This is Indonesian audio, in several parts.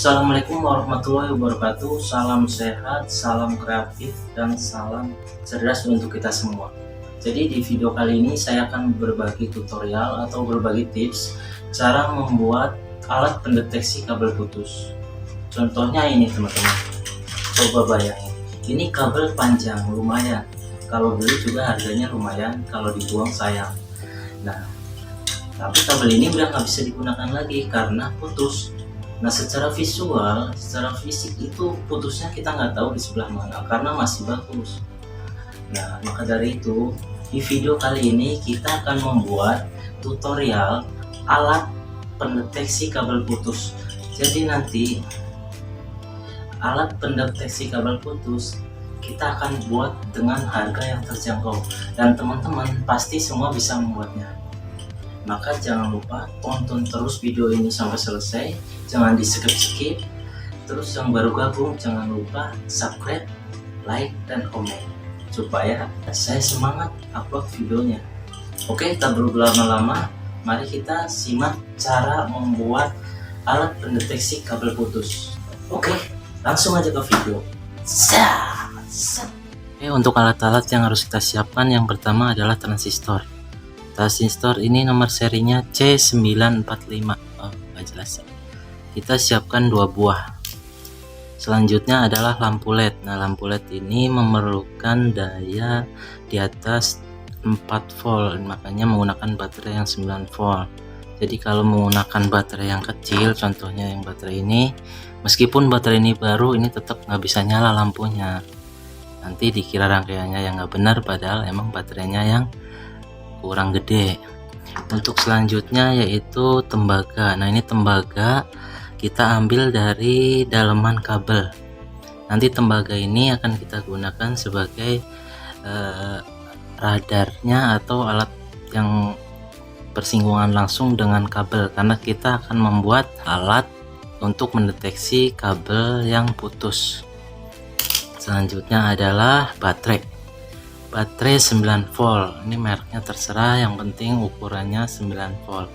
Assalamualaikum warahmatullahi wabarakatuh. Salam sehat, salam kreatif, dan salam cerdas untuk kita semua. Jadi di video kali ini saya akan berbagi tutorial atau berbagi tips cara membuat alat pendeteksi kabel putus. Contohnya ini teman-teman, coba bayangin, ini kabel panjang lumayan, kalau beli juga harganya lumayan, kalau dibuang sayang. Nah, tapi kabel ini udah nggak bisa digunakan lagi karena putus. Nah, secara visual, secara fisik itu putusnya kita nggak tahu di sebelah mana karena masih bagus. Nah, maka dari itu di video kali ini kita akan membuat tutorial alat pendeteksi kabel putus. Jadi nanti alat pendeteksi kabel putus kita akan buat dengan harga yang terjangkau dan teman-teman pasti semua bisa membuatnya. Maka jangan lupa tonton terus video ini sampai selesai, jangan di skip. Terus yang baru gabung jangan lupa subscribe, like, dan komen supaya saya semangat upload videonya. Oke, tak berlama-lama, mari kita simak cara membuat alat pendeteksi kabel putus. Oke, langsung aja ke video. Oke, untuk alat-alat yang harus kita siapkan, yang pertama adalah transistor. Transistor ini nomor serinya C945. Oh, nggak jelas. Kita siapkan 2 buah. Selanjutnya adalah lampu LED. Nah, lampu LED ini memerlukan daya di atas 4 volt, makanya menggunakan baterai yang 9 volt. Jadi kalau menggunakan baterai yang kecil, contohnya yang baterai ini, meskipun baterai ini baru, ini tetap nggak bisa nyala lampunya. Nanti dikira rangkaiannya yang nggak benar, padahal emang baterainya yang kurang gede. Untuk selanjutnya yaitu tembaga. Nah, ini tembaga kita ambil dari daleman kabel. Nanti tembaga ini akan kita gunakan sebagai radarnya atau alat yang bersinggungan langsung dengan kabel, karena kita akan membuat alat untuk mendeteksi kabel yang putus. Selanjutnya adalah baterai 9 volt. Ini mereknya terserah, yang penting ukurannya 9 volt.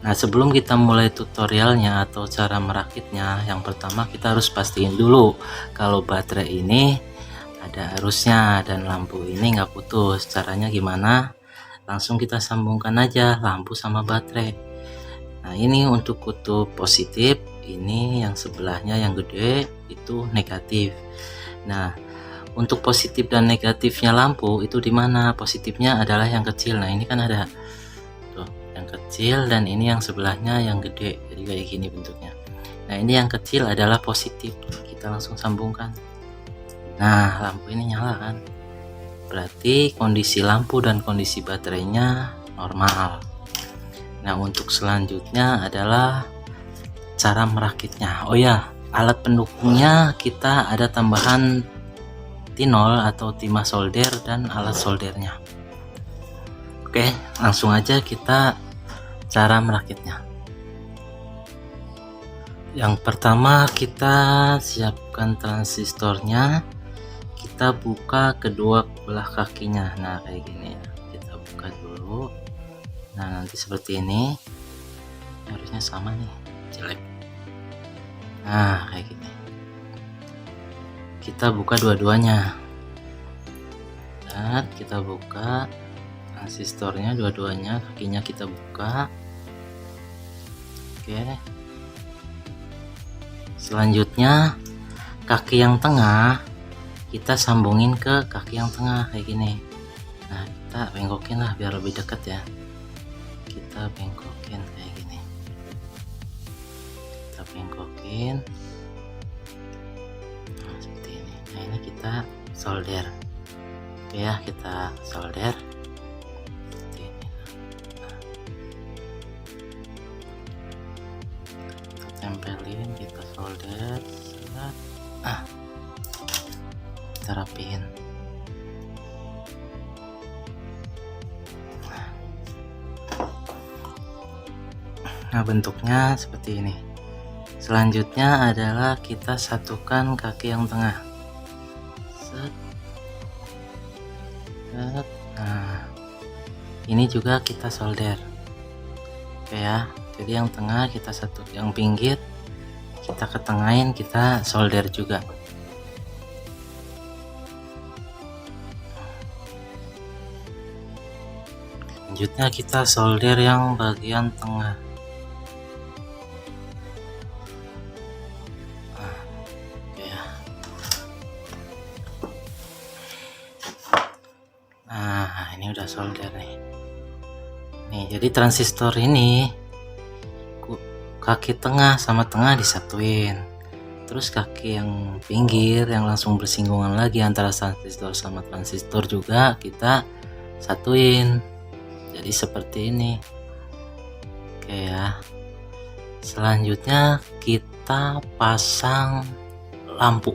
Nah, sebelum kita mulai tutorialnya atau cara merakitnya, yang pertama kita harus pastiin dulu kalau baterai ini ada arusnya dan lampu ini nggak putus. Caranya gimana? Langsung kita sambungkan aja lampu sama baterai. Nah, ini untuk kutub positif, ini yang sebelahnya yang gede itu negatif. Nah, untuk positif dan negatifnya lampu itu di mana? Positifnya adalah yang kecil. Nah, ini kan ada tuh yang kecil dan ini yang sebelahnya yang gede. Jadi kayak gini bentuknya. Nah, ini yang kecil adalah positif. Kita langsung sambungkan. Nah, lampu ini nyala kan? Berarti kondisi lampu dan kondisi baterainya normal. Nah, untuk selanjutnya adalah cara merakitnya. Oh ya, alat pendukungnya kita ada tambahan tinol atau timah solder dan alat soldernya. Oke, langsung aja kita cara merakitnya. Yang pertama kita siapkan transistornya, kita buka kedua belah kakinya. Nah, kayak gini kita buka dulu. Nah, nanti seperti ini. Harusnya sama nih, jelek. Nah, kayak gini. Kita buka dua-duanya dan kita buka transistornya dua-duanya, kakinya kita buka. Oke, selanjutnya kaki yang tengah kita sambungin ke kaki yang tengah kayak gini. Nah, kita bengkokin lah biar lebih dekat ya. Kita bengkokin kayak gini, kita bengkokin. Nah, ini kita solder. Oke ya, kita solder seperti ini. Kita tempelin, kita solder. Kita rapiin. Nah, bentuknya seperti ini. Selanjutnya adalah kita satukan kaki yang tengah. Nah, ini juga kita solder. Oke ya, jadi yang tengah kita satu, yang pinggir kita ketengahin, kita solder juga. Selanjutnya kita solder yang bagian tengah. Nah, ini udah solder nih. Jadi transistor ini kaki tengah sama tengah disatuin, terus kaki yang pinggir yang langsung bersinggungan lagi antara transistor sama transistor juga kita satuin. Jadi seperti ini. Oke ya. Selanjutnya kita pasang lampu.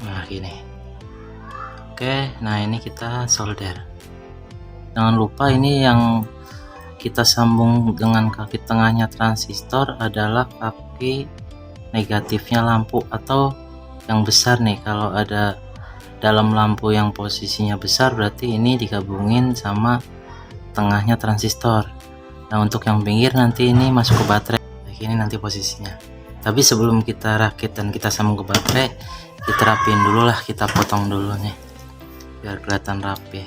Nah gini. Oke, nah ini kita solder. Jangan lupa ini yang kita sambung dengan kaki tengahnya transistor adalah kaki negatifnya lampu atau yang besar nih. Kalau ada dalam lampu yang posisinya besar berarti ini digabungin sama tengahnya transistor. Nah untuk yang pinggir nanti ini masuk ke baterai. Nah, ini nanti posisinya. Tapi sebelum kita rakit dan kita sambung ke baterai, kita rapiin dulu lah, kita potong dulu nih biar kelihatan rapi.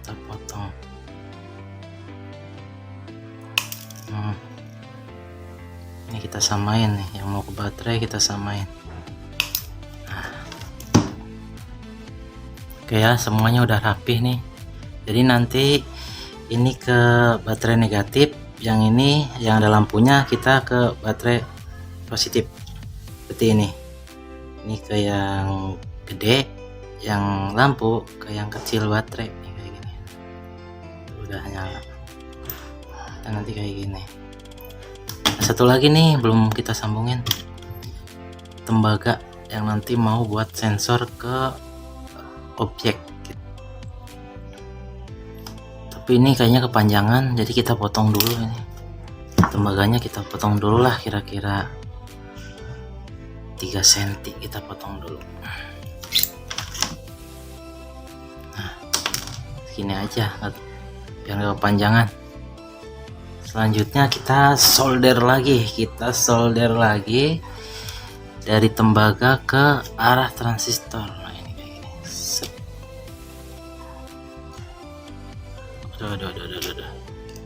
Kita potong. Ini kita samain nih, yang mau ke baterai kita samain. Oke ya, semuanya udah rapih nih. Jadi nanti ini ke baterai negatif, yang ini yang ada lampunya kita ke baterai positif seperti ini. Ini ke yang gede, yang lampu ke yang kecil baterai nih, kayak gini. Udah nyala. Dan nanti kayak gini. Satu lagi nih belum kita sambungin, tembaga yang nanti mau buat sensor ke objek. Tapi ini kayaknya kepanjangan, jadi kita potong dulu ini. Tembaganya kita potong dulu lah, kira-kira 3 cm kita potong dulu. Nah, segini aja biar nggak kepanjangan. Selanjutnya kita solder lagi dari tembaga ke arah transistor. Nah ini kayak gini.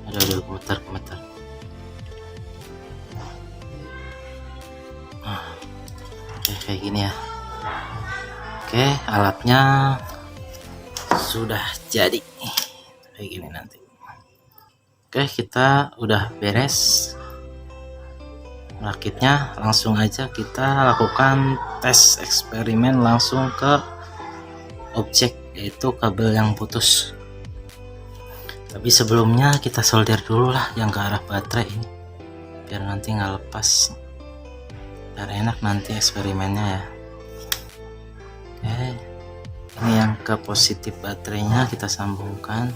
Aduh, gemetar. Oke, kayak gini ya. Oke, alatnya sudah jadi kayak gini nanti. Oke, kita udah beres rakitnya. Langsung aja kita lakukan tes eksperimen langsung ke objek, yaitu kabel yang putus. Tapi sebelumnya kita solder dulu lah yang ke arah baterai ini, biar nanti nggak lepas, biar enak nanti eksperimennya ya. Oke, ini yang ke positif baterainya kita sambungkan.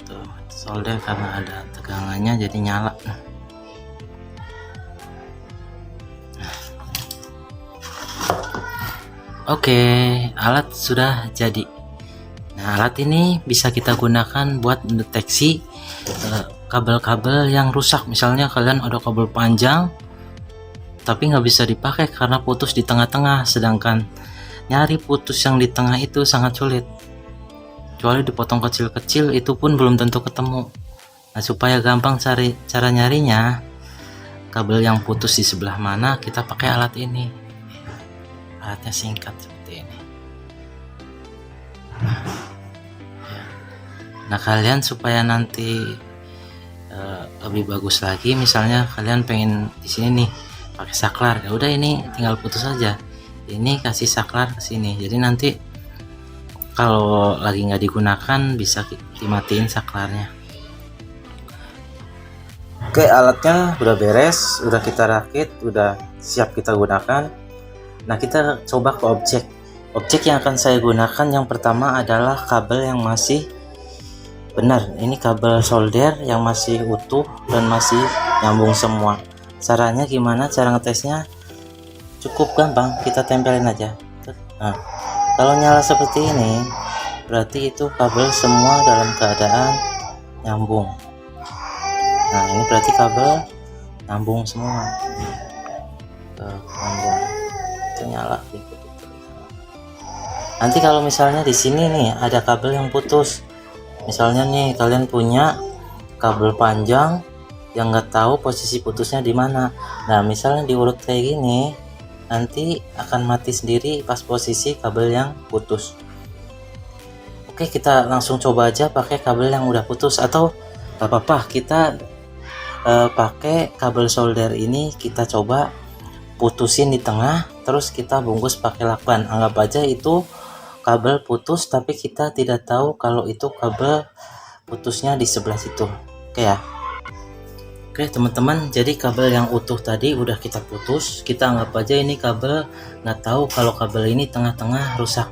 Tuh, solder karena ada tegangannya jadi nyala. Oke, alat sudah jadi. Nah, alat ini bisa kita gunakan buat mendeteksi kabel-kabel yang rusak. Misalnya kalian ada kabel panjang tapi nggak bisa dipakai karena putus di tengah-tengah, sedangkan nyari putus yang di tengah itu sangat sulit. Kecuali dipotong kecil-kecil, itu pun belum tentu ketemu. Nah, supaya gampang cara nyarinya, kabel yang putus di sebelah mana, kita pakai alat ini. Alatnya singkat seperti ini. Nah, kalian supaya nanti lebih bagus lagi, misalnya kalian pengen di sini nih pakai saklar, ya udah ini tinggal putus aja. Ini kasih saklar ke sini. Jadi nanti kalau lagi nggak digunakan bisa dimatiin saklarnya. Oke, alatnya udah beres, udah kita rakit, udah siap kita gunakan. Nah, kita coba ke objek. Objek yang akan saya gunakan yang pertama adalah kabel yang masih benar. Ini kabel solder yang masih utuh dan masih nyambung semua. Caranya gimana? Cara ngetesnya cukup gampang, kita tempelin aja. Nah, Kalau nyala seperti ini berarti itu kabel semua dalam keadaan nyambung. Nah, ini berarti kabel nyambung semua. Nyambung. Itu nyala. Nanti kalau misalnya di sini nih ada kabel yang putus, misalnya nih kalian punya kabel panjang yang nggak tahu posisi putusnya di mana. Nah, misalnya diurut kayak gini, nanti akan mati sendiri pas posisi kabel yang putus. Oke, kita langsung coba aja pakai kabel yang udah putus, atau gak apa-apa kita pakai kabel solder ini, kita coba putusin di tengah, terus kita bungkus pakai lakban. Anggap aja itu kabel putus, tapi kita tidak tahu kalau itu kabel putusnya di sebelah situ. Oke ya. Oke teman-teman, jadi kabel yang utuh tadi udah kita putus. Kita anggap aja ini kabel, nggak tahu kalau kabel ini tengah-tengah rusak.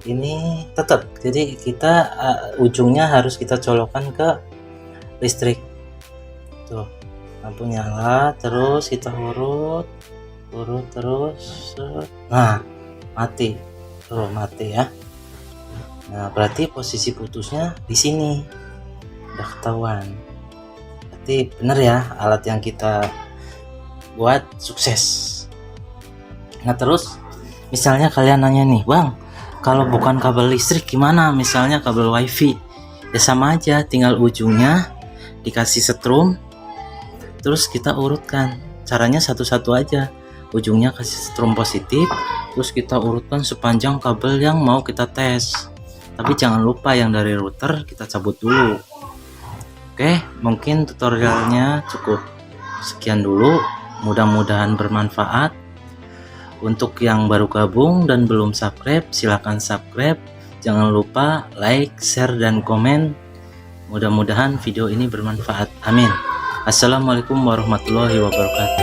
Ini tetap, jadi kita ujungnya harus kita colokkan ke listrik. Tuh, lampu nyala, terus kita urut terus. Nah, mati. Tuh, mati ya. Nah, berarti posisi putusnya di sini. Udah ketahuan. Berarti bener ya, alat yang kita buat sukses. Nah, terus misalnya kalian nanya nih, Bang, kalau bukan kabel listrik gimana? Misalnya kabel wifi. Ya sama aja, tinggal ujungnya dikasih setrum, terus kita urutkan. Caranya satu-satu aja. Ujungnya kasih setrum positif, terus kita urutkan sepanjang kabel yang mau kita tes. Tapi jangan lupa yang dari router kita cabut dulu. Oke, mungkin tutorialnya cukup sekian dulu. Mudah-mudahan bermanfaat. Untuk yang baru gabung dan belum subscribe, silahkan subscribe. Jangan lupa like, share, dan komen. Mudah-mudahan video ini bermanfaat. Amin. Assalamualaikum warahmatullahi wabarakatuh.